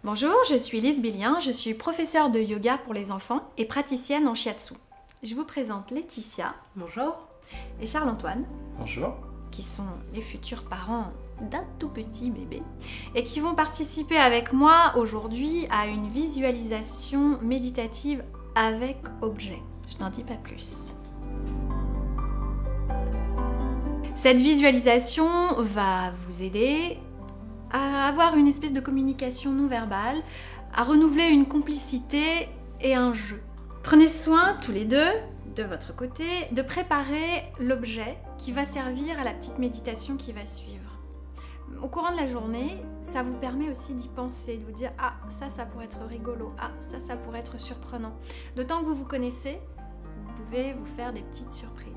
Bonjour, je suis Lise Billien, je suis professeure de yoga pour les enfants et praticienne en shiatsu. Je vous présente Laetitia. Bonjour. Et Charles-Antoine. Bonjour. Qui sont les futurs parents d'un tout petit bébé et qui vont participer avec moi aujourd'hui à une visualisation méditative avec objet. Je n'en dis pas plus. Cette visualisation va vous aider à avoir une espèce de communication non verbale, à renouveler une complicité et un jeu. Prenez soin tous les deux, de votre côté, de préparer l'objet qui va servir à la petite méditation qui va suivre. Au courant de la journée, ça vous permet aussi d'y penser, de vous dire « Ah, ça pourrait être rigolo. Ah, ça pourrait être surprenant. » D'autant que vous vous connaissez, vous pouvez vous faire des petites surprises.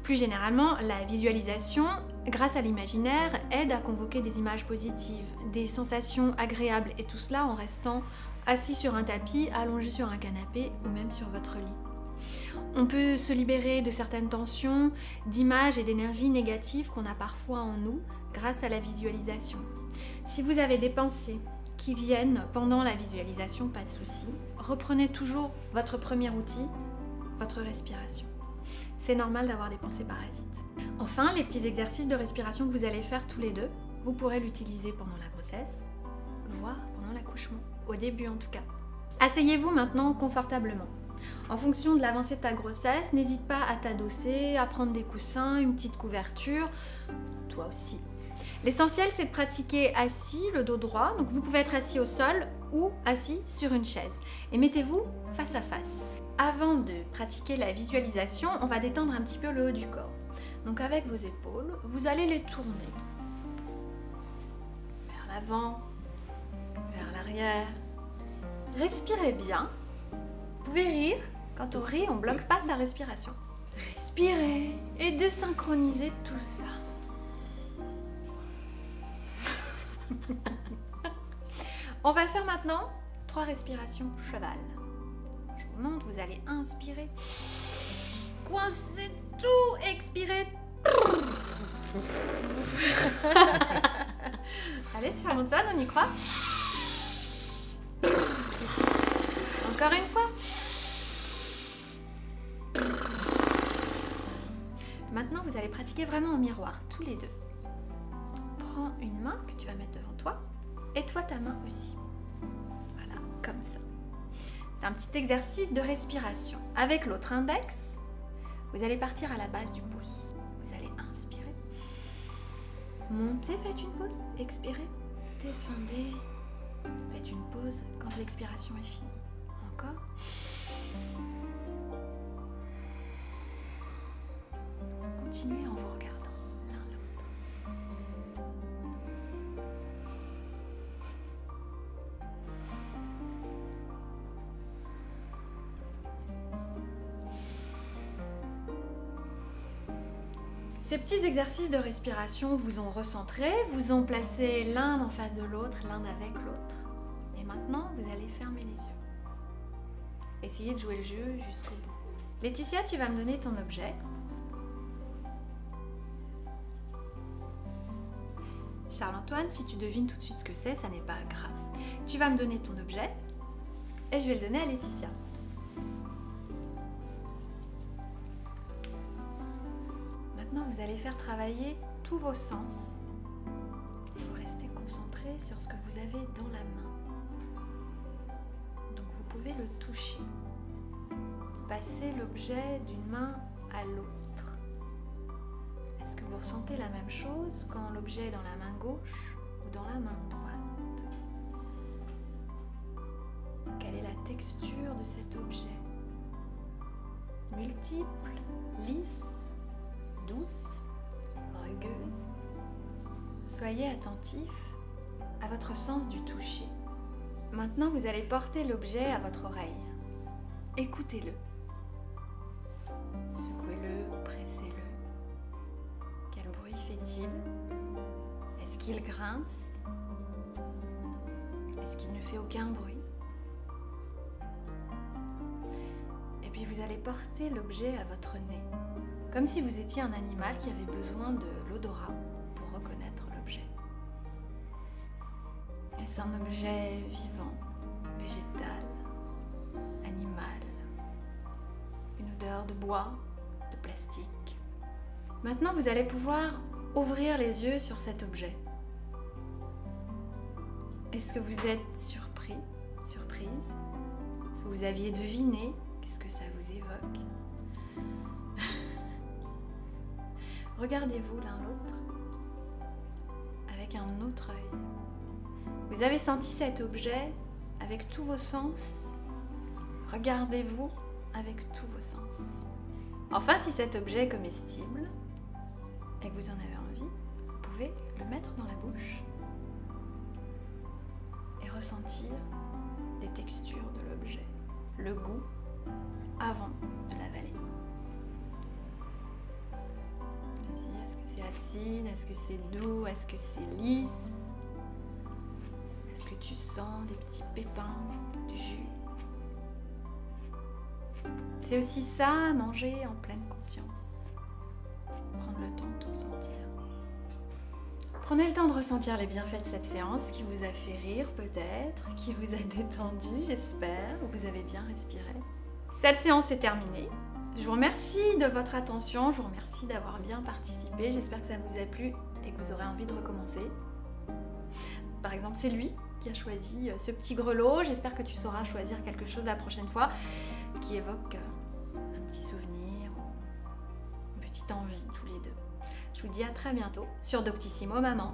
Plus généralement, la visualisation, grâce à l'imaginaire, aide à convoquer des images positives, des sensations agréables, et tout cela en restant assis sur un tapis, allongé sur un canapé ou même sur votre lit. On peut se libérer de certaines tensions, d'images et d'énergies négatives qu'on a parfois en nous grâce à la visualisation. Si vous avez des pensées qui viennent pendant la visualisation, pas de souci. Reprenez toujours votre premier outil, votre respiration. C'est normal d'avoir des pensées parasites. Enfin, les petits exercices de respiration que vous allez faire tous les deux, vous pourrez l'utiliser pendant la grossesse, voire pendant l'accouchement, au début en tout cas. Asseyez-vous maintenant confortablement. En fonction de l'avancée de ta grossesse, n'hésite pas à t'adosser, à prendre des coussins, une petite couverture, toi aussi. L'essentiel, c'est de pratiquer assis, le dos droit, donc vous pouvez être assis au sol ou assis sur une chaise. Et mettez-vous face à face. Avant de pratiquer la visualisation, on va détendre un petit peu le haut du corps. Donc avec vos épaules, vous allez les tourner vers l'avant, vers l'arrière. Respirez bien. Vous pouvez rire. Quand on rit, on ne bloque pas sa respiration. Respirez et désynchronisez tout ça. On va faire maintenant 3 respirations cheval. Je vous montre, vous allez inspirer. Coincez tout, expirez. Allez, Charles-Antoine, on y croit. Encore une fois. Maintenant, vous allez pratiquer vraiment en miroir, tous les deux. Prends une main que tu vas mettre devant toi et toi ta main aussi. Voilà, comme ça. C'est un petit exercice de respiration. Avec l'autre index, vous allez partir à la base du pouce. Vous allez inspirer. Montez, faites une pause. Expirez. Descendez. Faites une pause quand l'expiration est finie. Encore. Continuez en vous regardant l'un l'autre. Ces petits exercices de respiration vous ont recentré, vous ont placé l'un en face de l'autre, l'un avec l'autre. Et maintenant, vous allez fermer les yeux. Essayez de jouer le jeu jusqu'au bout. Laetitia, tu vas me donner ton objet. Charles-Antoine, si tu devines tout de suite ce que c'est, ça n'est pas grave. Tu vas me donner ton objet et je vais le donner à Laetitia. Maintenant, vous allez faire travailler tous vos sens et vous restez concentré sur ce que vous avez dans la main. Donc, vous pouvez le toucher. Passez l'objet d'une main à l'autre. Est-ce que vous ressentez la même chose quand l'objet est dans la main gauche ou dans la main droite? Quelle est la texture de cet objet? Multiple, lisse, douce, rugueuse. Soyez attentif à votre sens du toucher. Maintenant, vous allez porter l'objet à votre oreille. Écoutez-le. Secouez-le, pressez-le. Quel bruit fait-il? Est-ce qu'il grince? Est-ce qu'il ne fait aucun bruit? Et puis vous allez porter l'objet à votre nez, comme si vous étiez un animal qui avait besoin de l'odorat pour reconnaître l'objet. Est-ce un objet vivant, végétal, animal? Une odeur de bois, de plastique? Maintenant, vous allez pouvoir ouvrir les yeux sur cet objet. Est-ce que vous êtes surpris, surprise? Est-ce que vous aviez deviné? Qu'est-ce que ça vous évoque? Regardez-vous l'un l'autre avec un autre œil. Vous avez senti cet objet avec tous vos sens. Regardez-vous avec tous vos sens. Enfin, si cet objet est comestible et que vous en avez envie, vous pouvez le mettre dans la bouche et ressentir les textures de l'objet, le goût avant de l'avaler. Vas-y, est-ce que c'est acide? Est-ce que c'est doux? Est-ce que c'est lisse? Est-ce que tu sens des petits pépins, du jus? C'est aussi ça, manger en pleine conscience. Prendre le temps de tout ressentir. Prenez le temps de ressentir les bienfaits de cette séance qui vous a fait rire peut-être, qui vous a détendu, j'espère, ou vous avez bien respiré. Cette séance est terminée. Je vous remercie de votre attention, je vous remercie d'avoir bien participé. J'espère que ça vous a plu et que vous aurez envie de recommencer. Par exemple, c'est lui qui a choisi ce petit grelot. J'espère que tu sauras choisir quelque chose la prochaine fois qui évoque un petit souvenir ou une petite envie tous les deux. Je vous dis à très bientôt sur Doctissimo Maman.